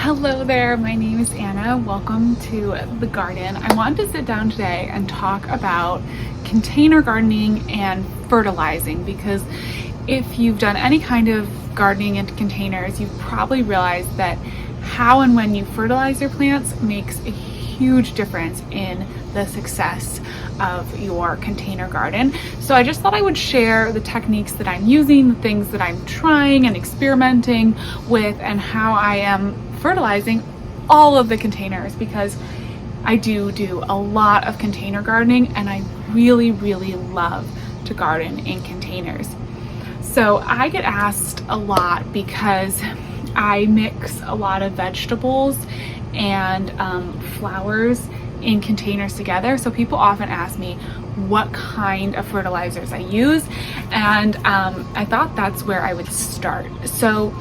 Hello there, my name is Anna. Welcome to the garden. I wanted to sit down today and talk about container gardening and fertilizing, because if you've done any kind of gardening in containers, you've probably realized that how and when you fertilize your plants makes a huge difference in the success of your container garden. So I just thought I would share the techniques that I'm using, the things that I'm trying and experimenting with, and how I am fertilizing all of the containers, because I do a lot of container gardening and I really love to garden in containers. So I get asked a lot because I mix a lot of vegetables and flowers in containers together. So people often ask me what kind of fertilizers I use, and I thought that's where I would start. So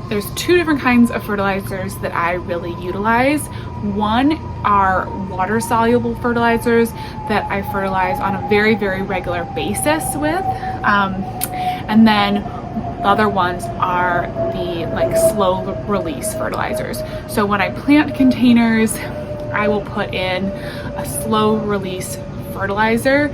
there's two different kinds of fertilizers that I really utilize. One are water soluble fertilizers that I fertilize on a very regular basis with, and then the other ones are the slow release fertilizers. So when I plant containers, I will put in a slow release fertilizer,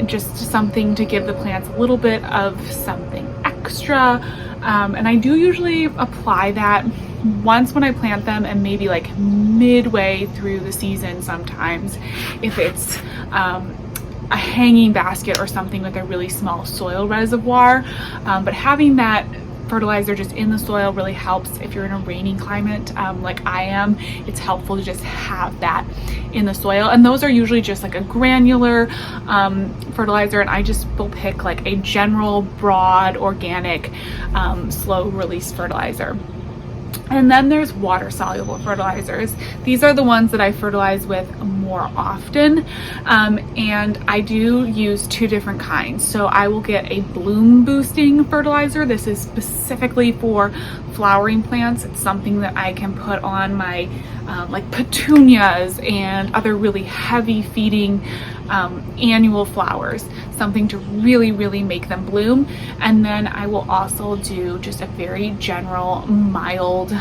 just something to give the plants a little bit of something extra. And I do usually apply that once when I plant them, and maybe like midway through the season sometimes, if it's a hanging basket or something with a really small soil reservoir. But having that fertilizer just in the soil really helps if you're in a rainy climate like I am. It's helpful to just have that in the soil, and those are usually just like a granular fertilizer, and I just will pick like a general broad organic slow release fertilizer. And then there's water soluble fertilizers. These are the ones that I fertilize with more often, and I do use two different kinds. So I will get a bloom boosting fertilizer. This is specifically for flowering plants. It's something that I can put on my like petunias and other really heavy feeding annual flowers, something to really make them bloom. And then I will also do just a very general, mild,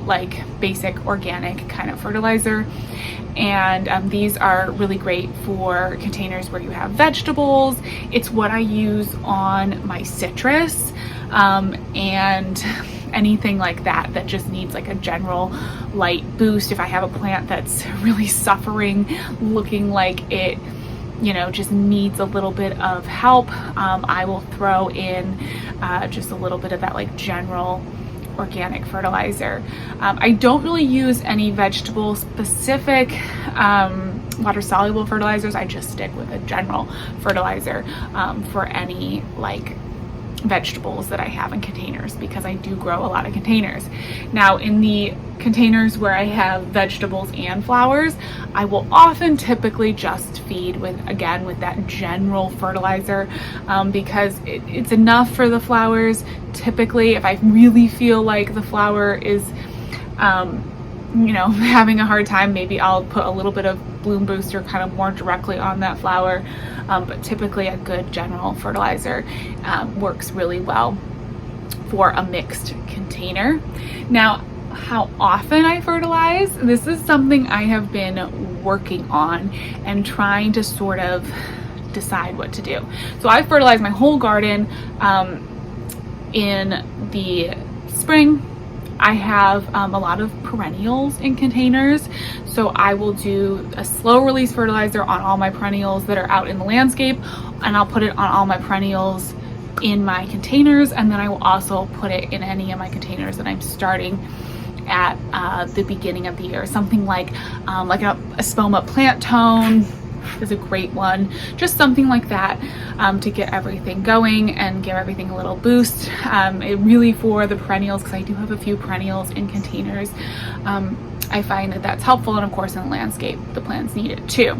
like basic organic kind of fertilizer. And these are really great for containers where you have vegetables. It's what I use on my citrus and anything like that that just needs like a general light boost. If I have a plant that's really suffering, looking like it just needs a little bit of help, I will throw in just a little bit of that like general organic fertilizer. I don't really use any vegetable specific water soluble fertilizers. I just stick with a general fertilizer for any like vegetables that I have in containers, because I do grow a lot of containers. Now in the containers where I have vegetables and flowers, I will often typically just feed with that general fertilizer, because it's enough for the flowers. Typically, if I really feel like the flower is having a hard time, maybe I'll put a little bit of bloom booster kind of more directly on that flower. But typically a good general fertilizer works really well for a mixed container. Now, how often I fertilize, this is something I have been working on and trying to sort of decide what to do. So I fertilize my whole garden in the spring. I have a lot of perennials in containers, so I will do a slow release fertilizer on all my perennials that are out in the landscape, and I'll put it on all my perennials in my containers, and then I will also put it in any of my containers that I'm starting at the beginning of the year. Something like a spoma plant tone is a great one, just something like that, to get everything going and give everything a little boost. It really for the perennials, because I do have a few perennials in containers, I find that that's helpful, and of course in the landscape the plants need it too.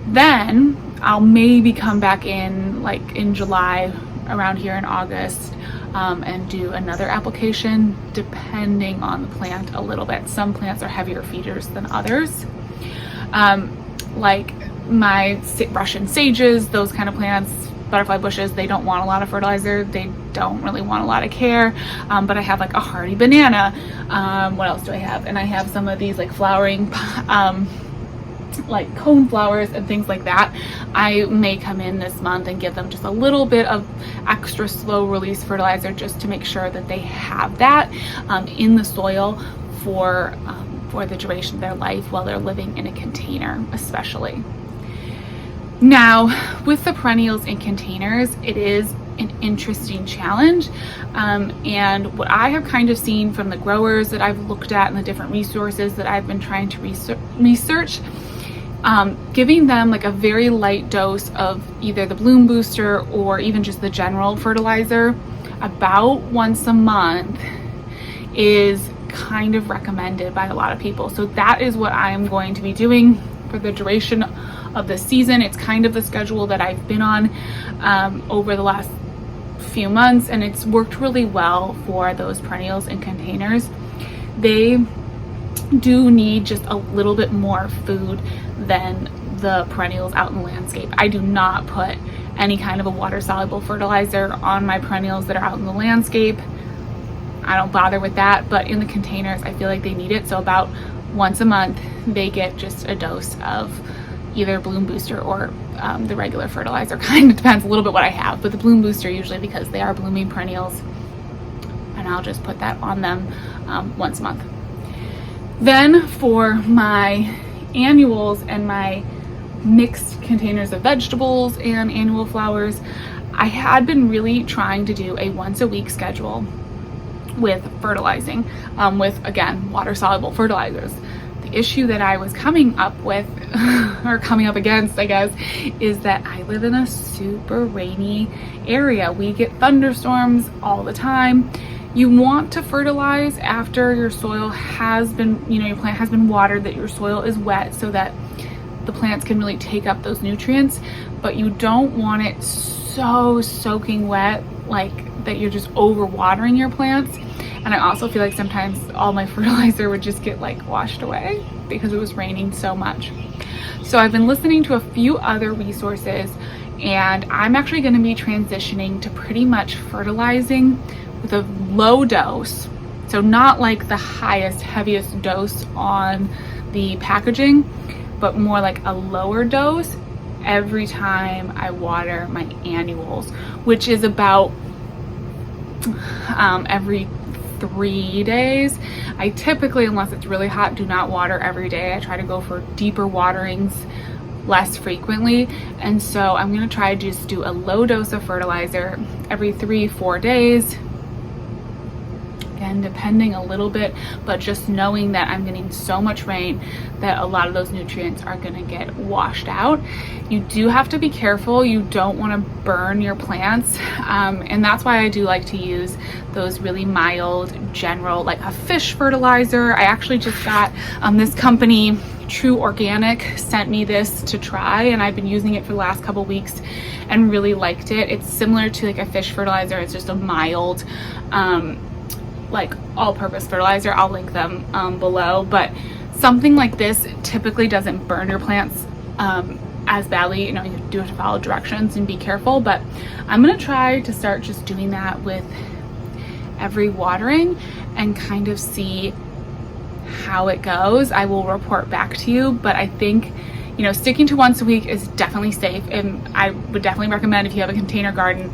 Then I'll maybe come back in like in July, around here in August, and do another application depending on the plant a little bit. Some plants are heavier feeders than others. Like my Russian sages, those kind of plants, butterfly bushes, they don't want a lot of fertilizer. They don't really want a lot of care. But I have like a hardy banana. What else do I have? And I have some of these like flowering like cone flowers and things like that. I may come in this month and give them just a little bit of extra slow release fertilizer just to make sure that they have that in the soil for the duration of their life while they're living in a container, especially. Now, with the perennials in containers, it is an interesting challenge. And what I have kind of seen from the growers that I've looked at and the different resources that I've been trying to research, giving them like a very light dose of either the bloom booster or even just the general fertilizer about once a month is kind of recommended by a lot of people. So that is what I am going to be doing for the duration of the season. It's kind of the schedule that I've been on over the last few months, and it's worked really well for those perennials in containers. They do need just a little bit more food than the perennials out in the landscape. I do not put any kind of a water soluble fertilizer on my perennials that are out in the landscape. I don't bother with that, but in the containers I feel like they need it. So about once a month they get just a dose of either bloom booster or the regular fertilizer. Kind of depends a little bit what I have, but the bloom booster usually because they are blooming perennials, and I'll just put that on them once a month. Then for my annuals and my mixed containers of vegetables and annual flowers, I had been really trying to do a once a week schedule with fertilizing with, again, water soluble fertilizers. The issue that I was coming up with or coming up against, I guess, is that I live in a super rainy area. We get thunderstorms all the time. You want to fertilize after your soil has been, your plant has been watered, that your soil is wet so that the plants can really take up those nutrients, but you don't want it so soaking wet like that you're just over watering your plants. And I also feel like sometimes all my fertilizer would just get like washed away because it was raining so much. So I've been listening to a few other resources, and I'm actually going to be transitioning to pretty much fertilizing with a low dose. So not like the highest, heaviest dose on the packaging, but more like a lower dose every time I water my annuals, which is about every 3 days. I typically, unless it's really hot, do not water every day. I try to go for deeper waterings less frequently, and so I'm going to try to just do a low dose of fertilizer every 3-4 days. Again, depending a little bit, but just knowing that I'm getting so much rain that a lot of those nutrients are going to get washed out. You do have to be careful. You don't want to burn your plants, and that's why I do like to use those really mild general, like a fish fertilizer. I actually just got this company True Organic sent me this to try, and I've been using it for the last couple weeks and really liked it. It's similar to like a fish fertilizer. It's just a mild like all-purpose fertilizer. I'll link them below, but something like this typically doesn't burn your plants as badly. You do have to follow directions and be careful, but I'm gonna try to start just doing that with every watering and kind of see how it goes. I will report back to you, but I think sticking to once a week is definitely safe, and I would definitely recommend, if you have a container garden,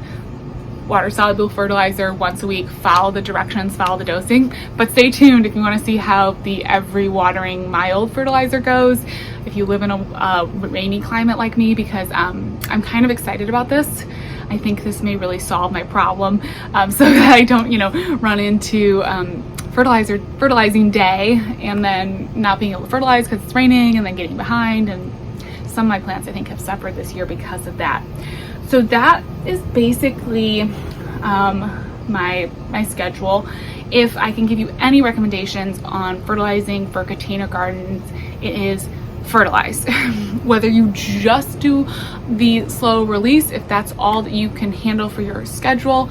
water soluble fertilizer once a week. Follow the directions, follow the dosing, but stay tuned if you want to see how the every watering mild fertilizer goes if you live in a rainy climate like me, because I'm kind of excited about this. I think this may really solve my problem, so that I don't run into fertilizing day and then not being able to fertilize because it's raining and then getting behind. And some of my plants, I think, have suffered this year because of that. So that is basically my schedule. If I can give you any recommendations on fertilizing for container gardens, it is fertilize. Whether you just do the slow release, if that's all that you can handle for your schedule,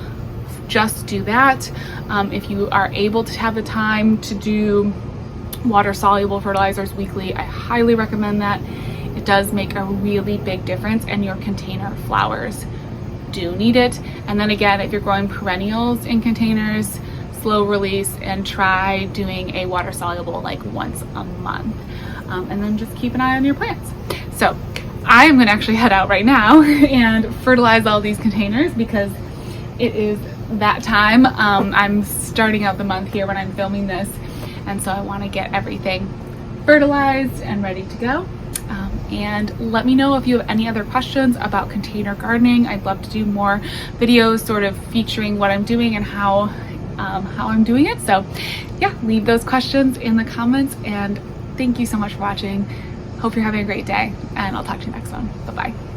just do that. If you are able to have the time to do water soluble fertilizers weekly, I highly recommend that. It does make a really big difference, and your container flowers do need it. And then again, if you're growing perennials in containers, slow release and try doing a water soluble like once a month. And then just keep an eye on your plants. So I am gonna actually head out right now and fertilize all these containers because it is that time. I'm starting out the month here when I'm filming this, and so I want to get everything fertilized and ready to go. And let me know if you have any other questions about container gardening. I'd love to do more videos sort of featuring what I'm doing and how I'm doing it. So yeah, leave those questions in the comments, and thank you so much for watching. Hope you're having a great day, and I'll talk to you next one. Bye-bye.